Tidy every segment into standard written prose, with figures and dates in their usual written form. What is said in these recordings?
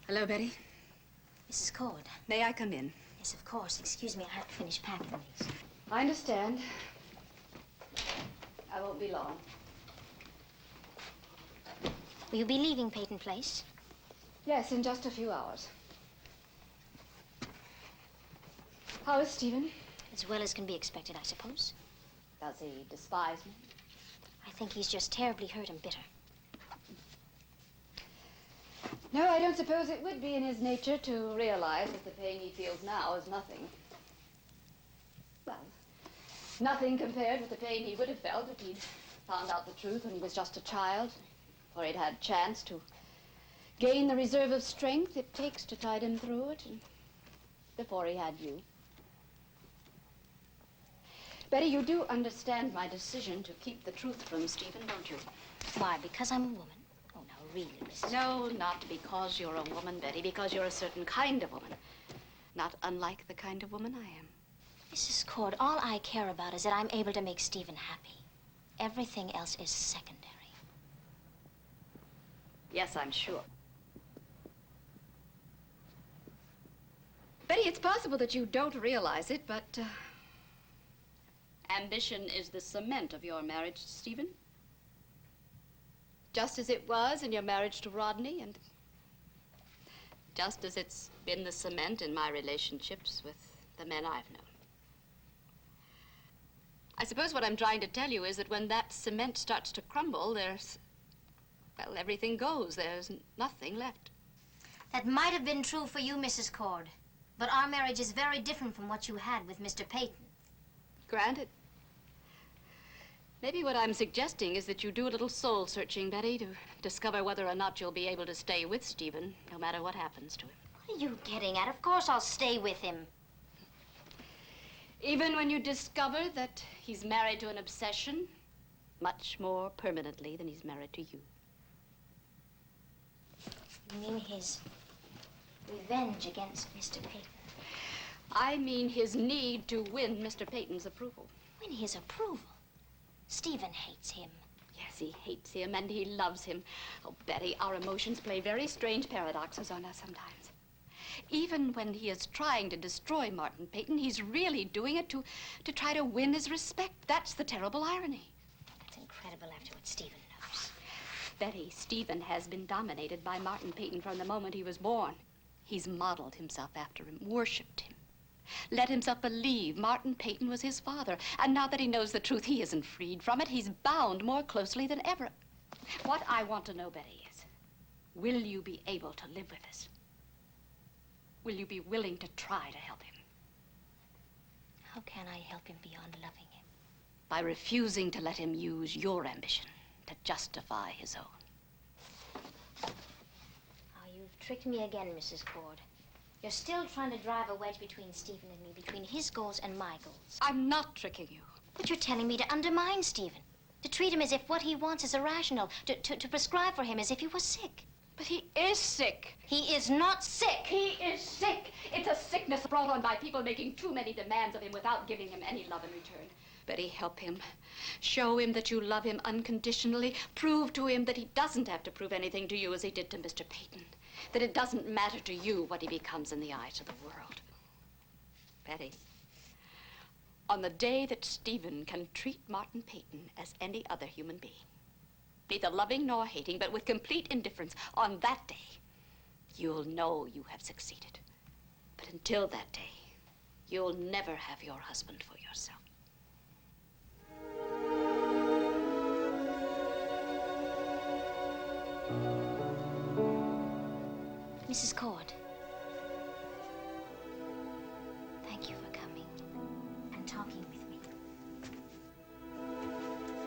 Hello, Betty. Mrs. Cord. May I come in? Yes, of course. Excuse me, I have to finish packing these. I understand. I won't be long. Will you be leaving Peyton Place? Yes, in just a few hours. How is Stephen? As well as can be expected, I suppose. Does he despise me? I think he's just terribly hurt and bitter. No, I don't suppose it would be in his nature to realize that the pain he feels now is nothing. Well, nothing compared with the pain he would have felt if he'd found out the truth when he was just a child, or he'd had a chance to gain the reserve of strength it takes to tide him through it, and before he had you. Betty, you do understand my decision to keep the truth from Stephen, don't you? Why, because I'm a woman? Oh, now, really, Mrs. No, not because you're a woman, Betty, because you're a certain kind of woman. Not unlike the kind of woman I am. Mrs. Cord, all I care about is that I'm able to make Stephen happy. Everything else is secondary. Yes, I'm sure. Betty, it's possible that you don't realize it, but ambition is the cement of your marriage to Stephen. Just as it was in your marriage to Rodney, and just as it's been the cement in my relationships with the men I've known. I suppose what I'm trying to tell you is that when that cement starts to crumble, well, everything goes. There's nothing left. That might have been true for you, Mrs. Cord, but our marriage is very different from what you had with Mr. Peyton. Granted. Maybe what I'm suggesting is that you do a little soul-searching, Betty, to discover whether or not you'll be able to stay with Stephen, no matter what happens to him. What are you getting at? Of course I'll stay with him. Even when you discover that he's married to an obsession, much more permanently than he's married to you. You mean his revenge against Mr. Peyton? I mean his need to win Mr. Peyton's approval. Win his approval? Stephen hates him. Yes, he hates him and he loves him. Oh, Betty, our emotions play very strange paradoxes on us sometimes. Even when he is trying to destroy Martin Peyton, he's really doing it to try to win his respect. That's the terrible irony. That's incredible after what Stephen knows. Betty, Stephen has been dominated by Martin Peyton from the moment he was born. He's modeled himself after him, worshipped him, let himself believe Martin Peyton was his father. And now that he knows the truth, he isn't freed from it. He's bound more closely than ever. What I want to know, Betty, is will you be able to live with us? Will you be willing to try to help him? How can I help him beyond loving him? By refusing to let him use your ambition to justify his own. Oh, you've tricked me again, Mrs. Cord. You're still trying to drive a wedge between Stephen and me, between his goals and my goals. I'm not tricking you. But you're telling me to undermine Stephen, to treat him as if what he wants is irrational, to prescribe for him as if he was sick. But he is sick. He is not sick. He is sick. It's a sickness brought on by people making too many demands of him without giving him any love in return. Betty, help him. Show him that you love him unconditionally. Prove to him that he doesn't have to prove anything to you as he did to Mr. Peyton. That it doesn't matter to you what he becomes in the eyes of the world. Betty, on the day that Stephen can treat Martin Peyton as any other human being, neither loving nor hating, but with complete indifference, on that day, you'll know you have succeeded. But until that day, you'll never have your husband for yourself. Mrs. Cord, thank you for coming and talking with me.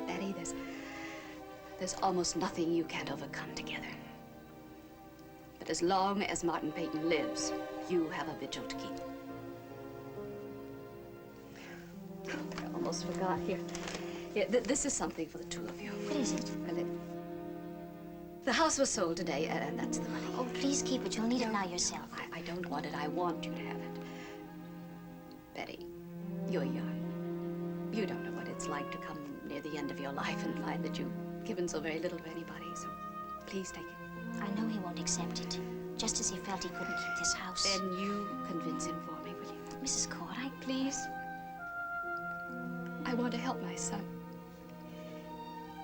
Betty, there's almost nothing you can't overcome together. But as long as Martin Peyton lives, you have a vigil to keep. I almost forgot. Here, this is something for the two of you. What is it? Well, the house was sold today, and that's the money. Oh, please keep it. You'll need it now yourself. I don't want it. I want you to have it. Betty, you're young. You don't know what it's like to come near the end of your life and find that you've given so very little to anybody, so please take it. I know he won't accept it. just as he felt he couldn't keep this house. Then you convince him for me, will you? Mrs. Cord, Please. I want to help my son.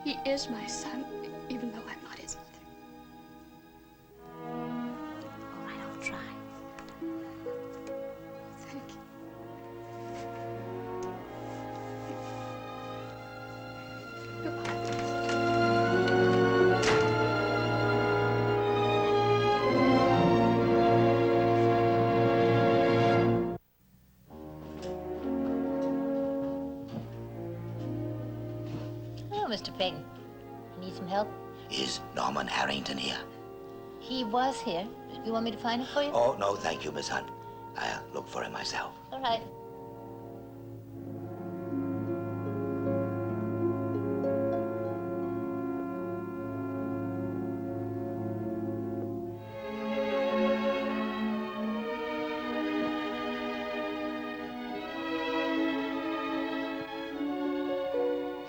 He is my son, even though I'm not his mother. All right, I'll try. Thank you. Goodbye. Hello, Mr. Peyton. You need some help? Is Norman Harrington here? He was here. You want me to find him for you? Oh, no, thank you, Miss Hunt. I'll look for him myself. All right.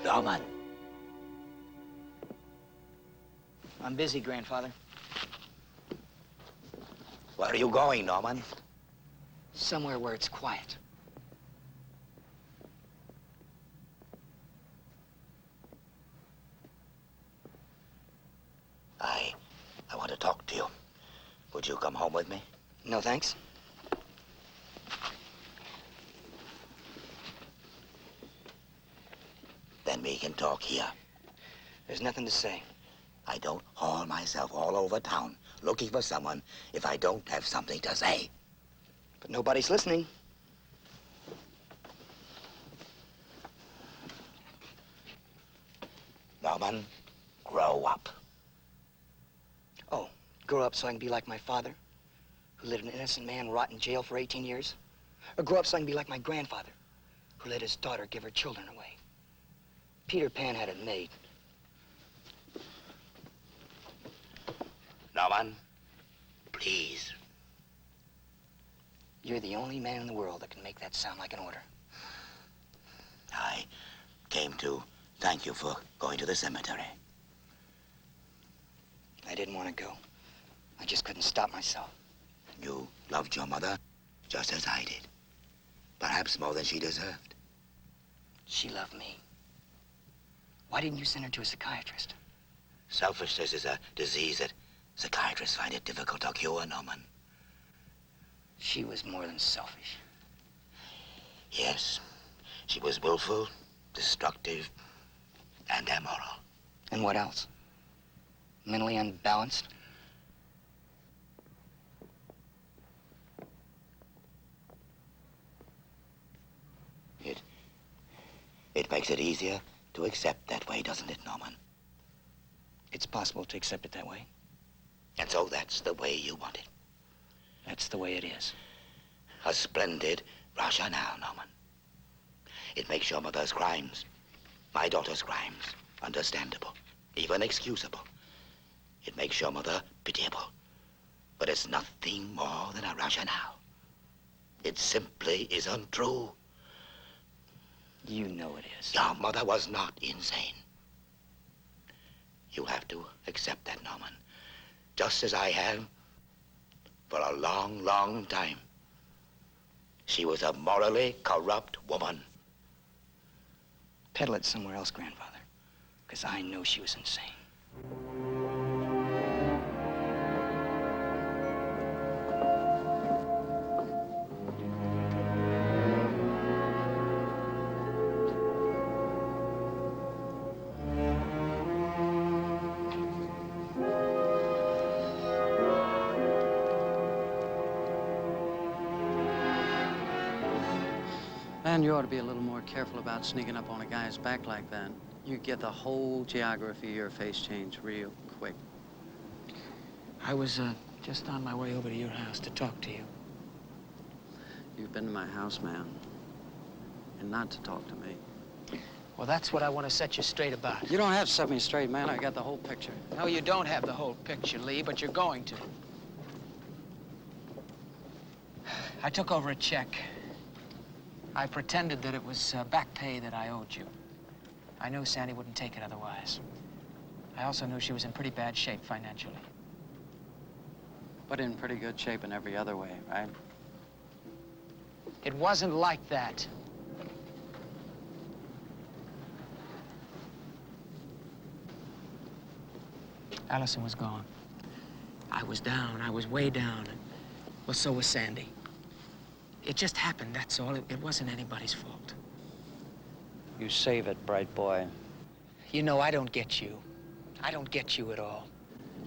Norman. I'm busy, Grandfather. Where are you going, Norman? Somewhere where it's quiet. I want to talk to you. Would you come home with me? No, thanks. Then we can talk here. There's nothing to say. I don't haul myself all over town looking for someone if I don't have something to say. But nobody's listening. Norman, grow up. Oh, grow up so I can be like my father, who let an innocent man rot in jail for 18 years? Or grow up so I can be like my grandfather, who let his daughter give her children away? Peter Pan had it made. Norman, please. You're the only man in the world that can make that sound like an order. I came to thank you for going to the cemetery. I didn't want to go. I just couldn't stop myself. You loved your mother just as I did. Perhaps more than she deserved. She loved me. Why didn't you send her to a psychiatrist? Selfishness is a disease that psychiatrists find it difficult to cure, Norman. She was more than selfish. Yes, she was willful, destructive, and immoral. And what else? Mentally unbalanced? It makes it easier to accept that way, doesn't it, Norman? It's possible to accept it that way. And so that's the way you want it. That's the way it is. A splendid rationale, Norman. It makes your mother's crimes, my daughter's crimes, understandable, even excusable. It makes your mother pitiable. But it's nothing more than a rationale. It simply is untrue. You know it is. Your mother was not insane. You'll have to accept that, Norman. Just as I have for a long, long time. She was a morally corrupt woman. Peddle it somewhere else, Grandfather, because I know she was insane. Man, you ought to be a little more careful about sneaking up on a guy's back like that. You get the whole geography of your face change real quick. I was just on my way over to your house to talk to you. You've been to my house, man, and not to talk to me. Well, that's what I want to set you straight about. You don't have to set me straight, man. I got the whole picture. No, you don't have the whole picture, Lee, but you're going to. I took over a check. I pretended that it was back pay that I owed you. I knew Sandy wouldn't take it otherwise. I also knew she was in pretty bad shape financially. but in pretty good shape in every other way, right? It wasn't like that. Allison was gone. I was down. I was way down. Well, so was Sandy. It just happened, that's all. It wasn't anybody's fault. You save it, bright boy. You know, I don't get you. I don't get you at all.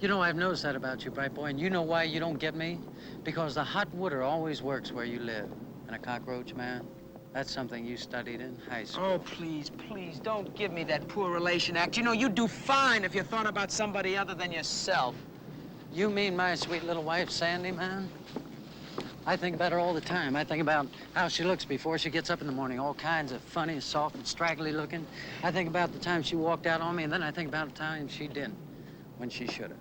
You know, I've noticed that about you, bright boy, and you know why you don't get me? Because the hot water always works where you live. And a cockroach, man, that's something you studied in high school. Oh, please, please, don't give me that poor relation act. You know, you'd do fine if you thought about somebody other than yourself. You mean my sweet little wife, Sandy, man? I think about her all the time. I think about how she looks before she gets up in the morning, all kinds of funny, soft, and straggly looking. I think about the time she walked out on me, and then I think about the time she didn't, when she should have.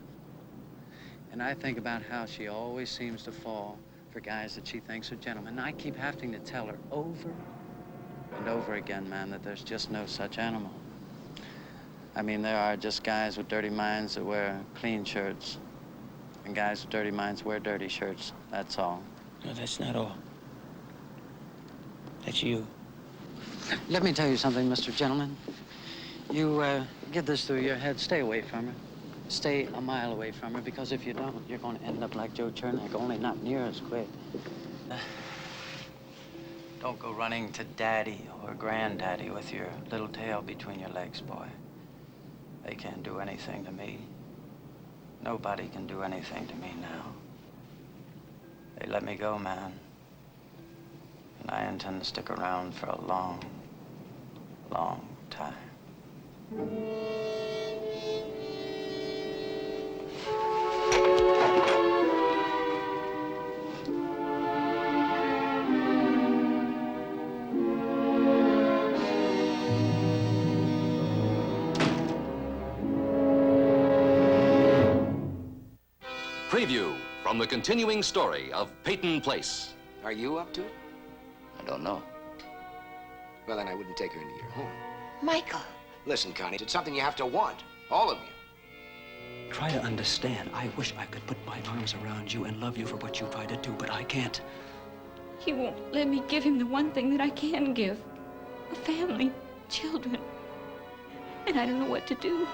And I think about how she always seems to fall for guys that she thinks are gentlemen. And I keep having to tell her over and over again, man, that there's just no such animal. I mean, there are just guys with dirty minds that wear clean shirts, and guys with dirty minds wear dirty shirts, that's all. No, that's not all. That's you. Let me tell you something, Mr. Gentleman. You get this through your head. Stay away from her. Stay a mile away from her, because if you don't, you're going to end up like Joe Chernak, only not near as quick. Don't go running to Daddy or Granddaddy with your little tail between your legs, boy. They can't do anything to me. Nobody can do anything to me now. They let me go, man. And I intend to stick around for a long, long time. Preview from the continuing story of Peyton Place. Are you up to it? I don't know. Well, then I wouldn't take her into your home. Michael. Listen, Connie, it's something you have to want. All of you. Try to understand. I wish I could put my arms around you and love you for what you try to do, but I can't. He won't let me give him the one thing that I can give. A family, children. And I don't know what to do.